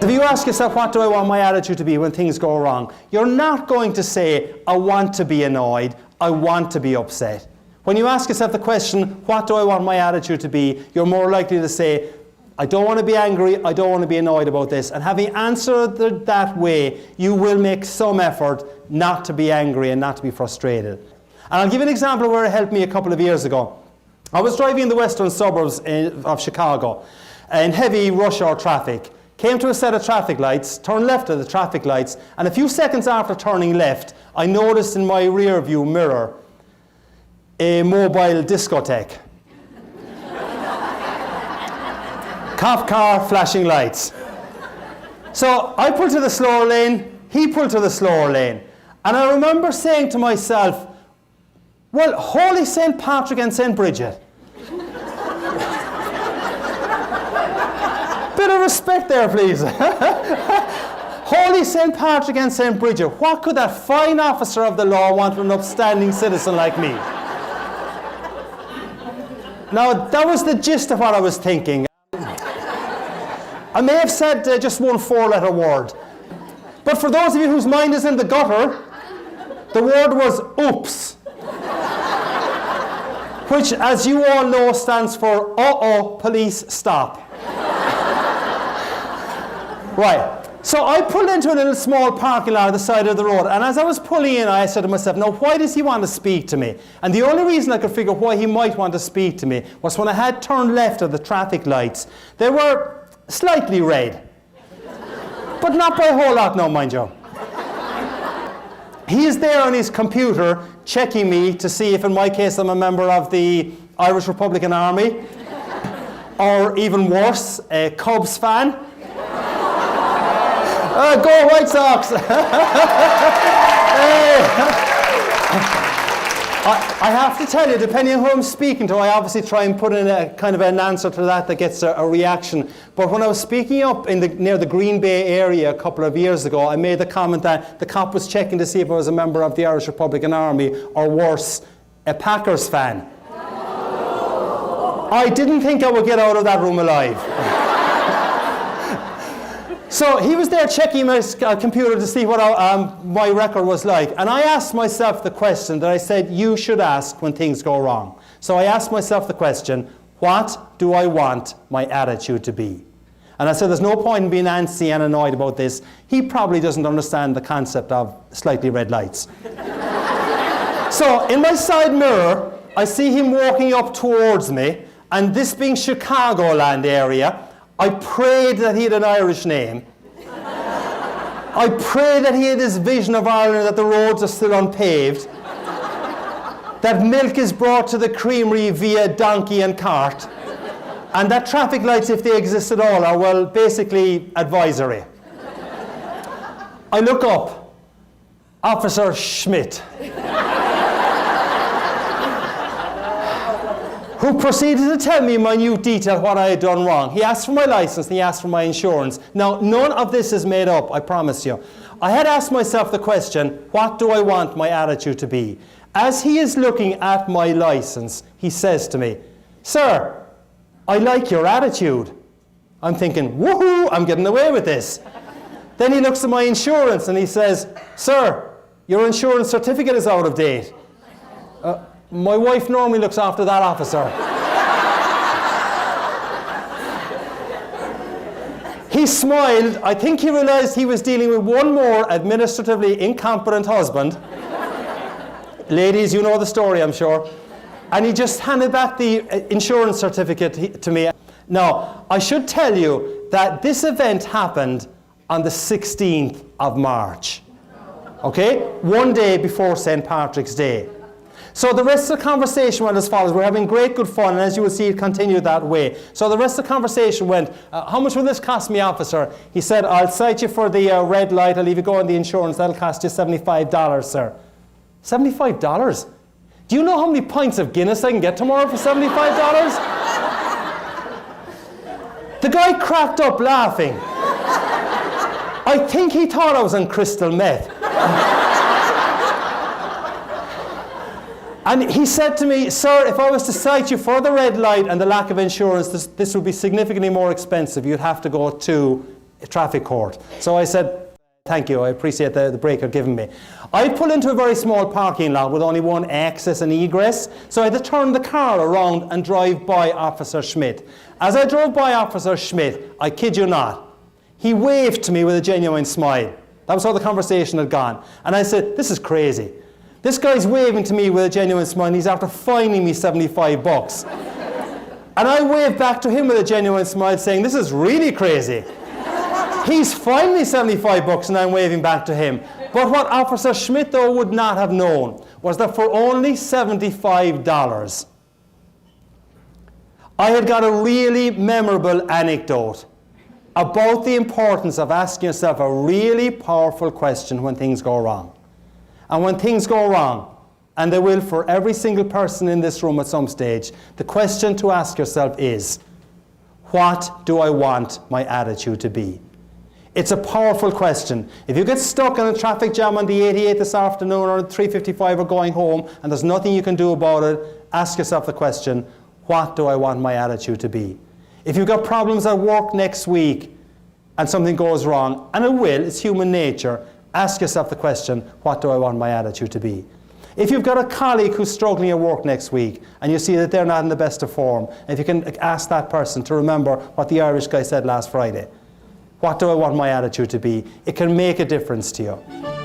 If you ask yourself, what do I want my attitude to be when things go wrong? You're not going to say, I want to be annoyed, I want to be upset. When you ask yourself the question, what do I want my attitude to be? You're more likely to say, I don't want to be angry, I don't want to be annoyed about this. And having answered that way, you will make some effort not to be angry and not to be frustrated. And I'll give you an example where it helped me a couple of years ago. I was driving in the western suburbs of Chicago in heavy rush hour traffic. Came to a set of traffic lights, turned left at the traffic lights, and a few seconds after turning left, I noticed in my rear view mirror a mobile discotheque. Cop car, flashing lights. So I pulled to the slower lane, he pulled to the slower lane. And I remember saying to myself, well, holy St. Patrick and St. Bridget. Bit of respect there, please. Holy St. Patrick and St. Bridget, what could that fine officer of the law want from an upstanding citizen like me? Now, that was the gist of what I was thinking. I may have said just one four-letter word. But for those of you whose mind is in the gutter, the word was oops. Which, as you all know, stands for uh-oh, police, stop. Right. So I pulled into a little small parking lot at the side of the road, and as I was pulling in, I said to myself, now why does he want to speak to me? And the only reason I could figure why he might want to speak to me was when I had turned left at the traffic lights. They were slightly red, but not by a whole lot now, mind you. He is there on his computer checking me to see if, in my case, I'm a member of the Irish Republican Army, or even worse, a Cubs fan. Go White Sox! Hey. I have to tell you, depending on who I'm speaking to, I obviously try and put in a kind of an answer to that gets a reaction. But when I was speaking up near the Green Bay area a couple of years ago, I made the comment that the cop was checking to see if I was a member of the Irish Republican Army, or worse, a Packers fan. I didn't think I would get out of that room alive. So he was there checking my computer to see what my record was like. And I asked myself the question that I said you should ask when things go wrong. So I asked myself the question, what do I want my attitude to be? And I said there's no point in being antsy and annoyed about this. He probably doesn't understand the concept of slightly red lights. So in my side mirror, I see him walking up towards me. And this being Chicagoland area, I prayed that he had an Irish name. I prayed that he had this vision of Ireland, that the roads are still unpaved, that milk is brought to the creamery via donkey and cart, and that traffic lights, if they exist at all, are, well, basically advisory. I look up, Officer Schmidt, who proceeded to tell me in minute detail what I had done wrong. He asked for my license and he asked for my insurance. Now, none of this is made up, I promise you. I had asked myself the question, what do I want my attitude to be? As he is looking at my license, he says to me, sir, I like your attitude. I'm thinking, woohoo, I'm getting away with this. Then he looks at my insurance and he says, sir, your insurance certificate is out of date. My wife normally looks after that, officer. He smiled. I think he realized he was dealing with one more administratively incompetent husband. Ladies, you know the story, I'm sure. And he just handed back the insurance certificate to me. Now, I should tell you that this event happened on the 16th of March. Okay? One day before St. Patrick's Day. So the rest of the conversation went as follows. We're having great, good fun, and as you will see, it continued that way. So the rest of the conversation went, how much will this cost me, officer? He said, I'll cite you for the red light. I'll leave you go on the insurance. That'll cost you $75, sir. $75? Do you know how many pints of Guinness I can get tomorrow for $75? The guy cracked up laughing. I think he thought I was on crystal meth. And he said to me, sir, if I was to cite you for the red light and the lack of insurance, this would be significantly more expensive. You'd have to go to a traffic court. So I said, thank you, I appreciate the break you're giving me. I pull into a very small parking lot with only one access and egress, so I had to turn the car around and drive by Officer Schmidt. As I drove by Officer Schmidt, I kid you not, he waved to me with a genuine smile. That was how the conversation had gone. And I said, this is crazy. This guy's waving to me with a genuine smile and he's after fining me 75 bucks. And I waved back to him with a genuine smile saying, this is really crazy. He's fined me 75 bucks and I'm waving back to him. But what Officer Schmidt, though, would not have known was that for only $75, I had got a really memorable anecdote about the importance of asking yourself a really powerful question when things go wrong. And when things go wrong, and they will for every single person in this room at some stage, the question to ask yourself is, what do I want my attitude to be? It's a powerful question. If you get stuck in a traffic jam on the 88 this afternoon or 3:55 or going home and there's nothing you can do about it, ask yourself the question, what do I want my attitude to be? If you've got problems at work next week and something goes wrong, and it will, it's human nature, ask yourself the question, what do I want my attitude to be? If you've got a colleague who's struggling at work next week and you see that they're not in the best of form, if you can ask that person to remember what the Irish guy said last Friday, what do I want my attitude to be? It can make a difference to you.